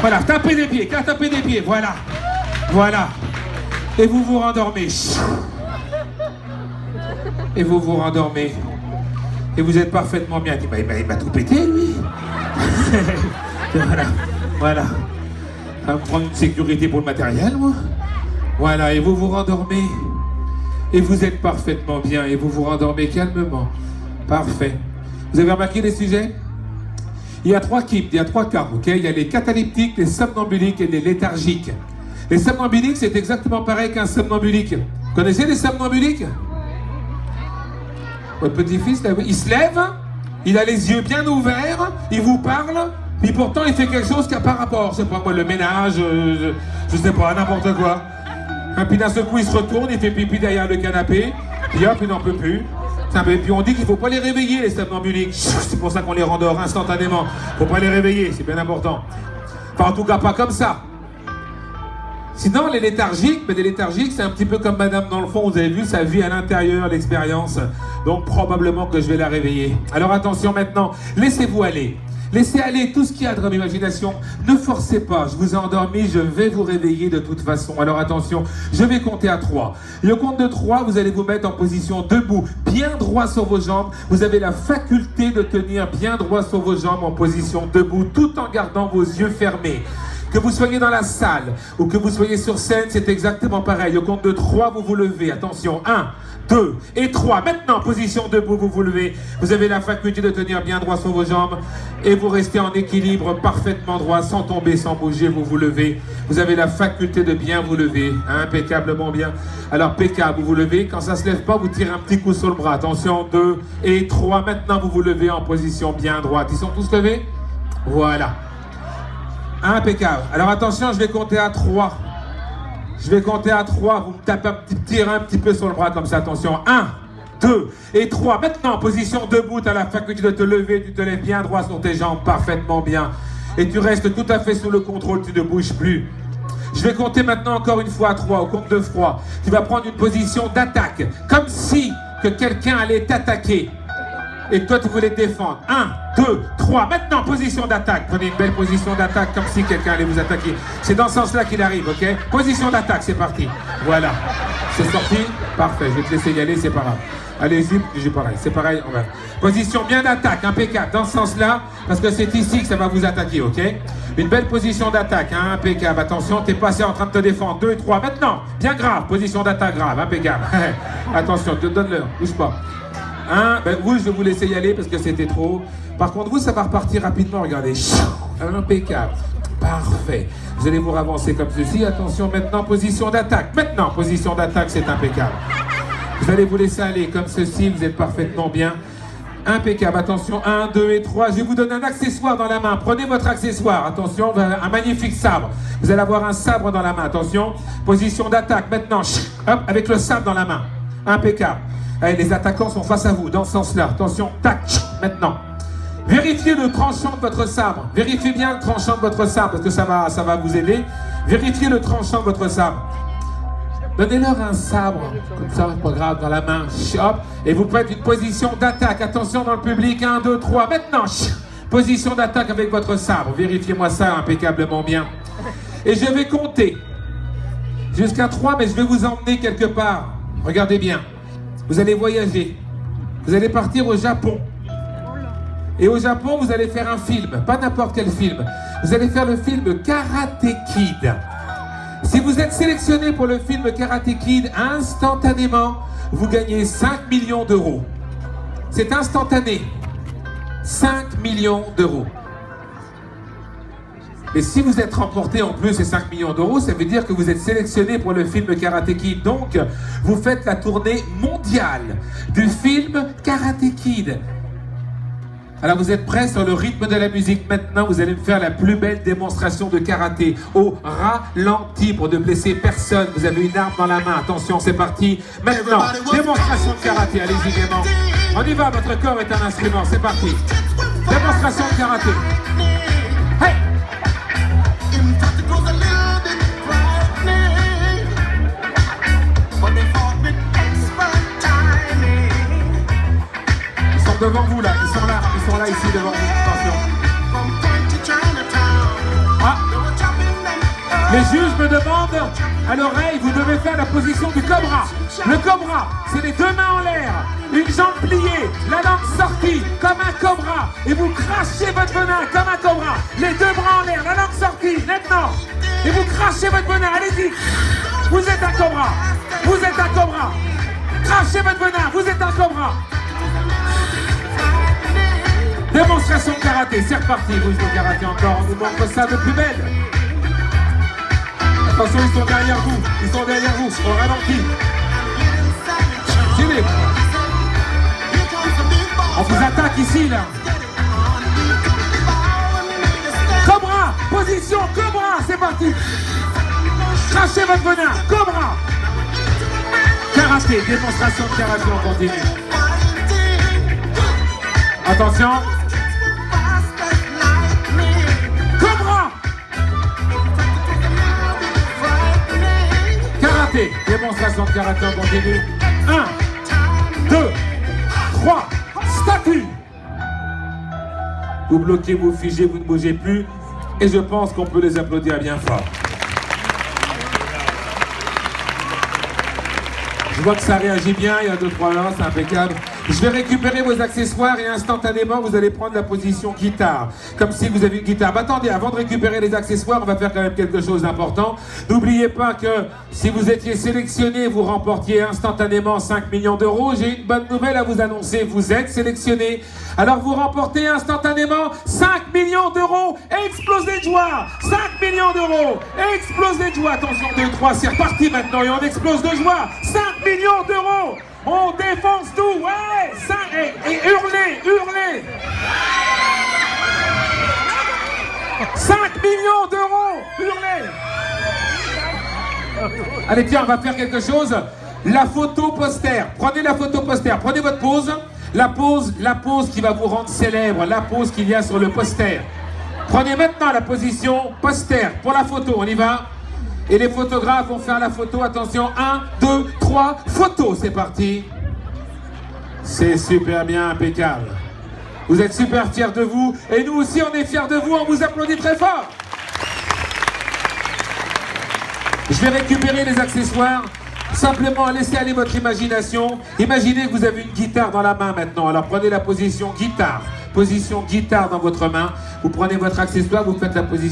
Voilà, tapez des pieds, voilà. Voilà. Et vous vous rendormez. Et vous vous rendormez. Et vous êtes parfaitement bien. Il m'a tout pété, lui. Voilà, voilà. Ça va me prendre une sécurité pour le matériel, moi. Voilà, et vous vous rendormez. Et vous êtes parfaitement bien. Et vous vous rendormez calmement. Parfait. Vous avez remarqué les sujets? Il y a 3 types, il y a 3 cas, ok? Il y a les cataleptiques, les somnambuliques et les léthargiques. Les somnambuliques, c'est exactement pareil qu'un somnambulique. Vous connaissez les somnambuliques? Votre petit-fils, il se lève, il a les yeux bien ouverts, il vous parle, puis pourtant il fait quelque chose qui n'a pas rapport. Je sais pas moi, le ménage, je sais pas, n'importe quoi. Et puis d'un seul coup, il se retourne, il fait pipi derrière le canapé, puis hop, il n'en peut plus. Et puis on dit qu'il ne faut pas les réveiller, les somnambuliques. C'est pour ça qu'on les rendort instantanément. Il ne faut pas les réveiller, c'est bien important. Enfin, en tout cas, pas comme ça. Sinon, les léthargiques, c'est un petit peu comme madame dans le fond. Vous avez vu sa vie à l'intérieur, l'expérience. Donc, probablement que je vais la réveiller. Alors, attention maintenant, laissez-vous aller. Laissez aller tout ce qu'il y a dans l'imagination. Ne forcez pas, je vous ai endormi, je vais vous réveiller de toute façon. Alors attention, je vais compter à 3. Et au compte de 3, vous allez vous mettre en position debout, bien droit sur vos jambes. Vous avez la faculté de tenir bien droit sur vos jambes en position debout, tout en gardant vos yeux fermés. Que vous soyez dans la salle ou que vous soyez sur scène, c'est exactement pareil. Au compte de 3, vous vous levez. Attention, 1, 2 et 3. Maintenant, position debout, vous vous levez. Vous avez la faculté de tenir bien droit sur vos jambes et vous restez en équilibre parfaitement droit, sans tomber, sans bouger, vous vous levez. Vous avez la faculté de bien vous lever, impeccablement bien. Alors, impeccable, vous vous levez. Quand ça ne se lève pas, vous tirez un petit coup sur le bras. Attention, 2 et 3. Maintenant, vous vous levez en position bien droite. Ils sont tous levés? Voilà. Impeccable. Alors attention, je vais compter à 3. Je vais compter à 3. Vous me tapez tirez un petit peu sur le bras comme ça. Attention. 1, 2 et 3. Maintenant, position debout. Tu as la faculté de te lever. Tu te lèves bien droit sur tes jambes. Parfaitement bien. Et tu restes tout à fait sous le contrôle. Tu ne bouges plus. Je vais compter maintenant encore une fois à 3. Au compte de 3. Tu vas prendre une position d'attaque. Comme si que quelqu'un allait t'attaquer. Et toi, tu voulais te défendre. 1, 2, 3. Maintenant, position d'attaque. Prenez une belle position d'attaque comme si quelqu'un allait vous attaquer. C'est dans ce sens-là qu'il arrive, ok? Position d'attaque, c'est parti. Voilà. C'est sorti? Parfait. Je vais te laisser y aller, c'est pas grave. Allez-y, j'ai pareil. C'est pareil, on va. Position bien d'attaque, impeccable. Dans ce sens-là, parce que c'est ici que ça va vous attaquer, ok? Une belle position d'attaque, impeccable. Attention, t'es passé en train de te défendre. 2 et 3. Maintenant, bien grave. Position d'attaque grave, impeccable. Attention, donne-leur. Bouge pas. Vous, je vais vous laisser y aller parce que c'était trop. Par contre, vous, ça va repartir rapidement. Regardez. Impeccable. Parfait. Vous allez vous ravancer comme ceci. Attention, maintenant, position d'attaque. Maintenant, position d'attaque, c'est impeccable. Vous allez vous laisser aller comme ceci. Vous êtes parfaitement bien. Impeccable. Attention, 1, 2 et 3. Je vais vous donner un accessoire dans la main. Prenez votre accessoire. Attention, un magnifique sabre. Vous allez avoir un sabre dans la main. Attention. Position d'attaque. Maintenant, hop, avec le sabre dans la main. Impeccable. Allez, les attaquants sont face à vous, dans ce sens-là. Attention, tac, maintenant. Vérifiez le tranchant de votre sabre. Vérifiez bien le tranchant de votre sabre, parce que ça va vous aider. Vérifiez le tranchant de votre sabre. Donnez-leur un sabre, comme ça, pas grave, dans la main. Hop, et vous faites une position d'attaque. Attention dans le public, 1, 2, 3. Maintenant, position d'attaque avec votre sabre. Vérifiez-moi ça impeccablement bien. Et je vais compter jusqu'à 3, mais je vais vous emmener quelque part. Regardez bien. Vous allez voyager. Vous allez partir au Japon. Et au Japon, vous allez faire un film. Pas n'importe quel film. Vous allez faire le film Karate Kid. Si vous êtes sélectionné pour le film Karate Kid, instantanément, vous gagnez 5 millions d'euros. C'est instantané. 5 millions d'euros. Et si vous êtes remporté en plus ces 5 millions d'euros, ça veut dire que vous êtes sélectionné pour le film Karate Kid. Donc, vous faites la tournée mondiale du film Karate Kid. Alors, vous êtes prêts sur le rythme de la musique. Maintenant, vous allez me faire la plus belle démonstration de karaté au ralenti pour ne blesser personne. Vous avez une arme dans la main. Attention, c'est parti. Maintenant, démonstration de karaté. Allez-y, gaiement. On y va, votre corps est un instrument. C'est parti. Démonstration de karaté. Hey! Devant vous là, ils sont là ici devant vous, attention. Ah, Les juges me demandent à l'oreille, vous devez faire la position du cobra. Le cobra, c'est les deux mains en l'air, une jambe pliée, la langue sortie, comme un cobra. Et vous crachez votre venin comme un cobra. Les deux bras en l'air, la langue sortie, maintenant. Et vous crachez votre venin, allez-y. Vous êtes un cobra. Vous êtes un cobra. Crachez votre venin, vous êtes un cobra. Démonstration de karaté, c'est reparti. Vous jouez au karaté encore, on vous montre ça de plus belle. Attention, ils sont derrière vous, ils sont derrière vous, on ralentit. Suivez. On vous attaque ici, là. Cobra, position, cobra, c'est parti. Crachez votre venin, cobra. Karaté, démonstration de karaté, on continue. Attention. Cobra. Karaté, démonstration de karaté, on continue. 1, 2, 3, statue. Vous bloquez, vous figez, vous ne bougez plus. Et je pense qu'on peut les applaudir bien fort. Je vois que ça réagit bien, il y a 2-3 là, c'est impeccable. Je vais récupérer vos accessoires et instantanément, vous allez prendre la position guitare. Comme si vous aviez une guitare. Mais attendez, avant de récupérer les accessoires, on va faire quand même quelque chose d'important. N'oubliez pas que si vous étiez sélectionné, vous remportiez instantanément 5 millions d'euros. J'ai une bonne nouvelle à vous annoncer, vous êtes sélectionné. Alors vous remportez instantanément 5 millions d'euros. Explosez de joie. 5 millions d'euros. Explosez de joie. Attention, 2, 3, c'est reparti maintenant et on explose de joie. 5 millions d'euros. On défonce tout, ouais, ça, et hurlez, hurlez. 5 millions d'euros, hurlez. Allez, tiens, on va faire quelque chose. La photo poster, prenez la photo poster, prenez votre pose. La pose qui va vous rendre célèbre, la pose qu'il y a sur le poster. Prenez maintenant la position poster pour la photo, on y va. Et les photographes vont faire la photo, attention, 1, 2, 3, photo, c'est parti. C'est super bien, impeccable. Vous êtes super fiers de vous, et nous aussi on est fiers de vous, on vous applaudit très fort. Je vais récupérer les accessoires, simplement laissez aller votre imagination. Imaginez que vous avez une guitare dans la main maintenant, alors prenez la position guitare dans votre main, vous prenez votre accessoire, vous faites la position.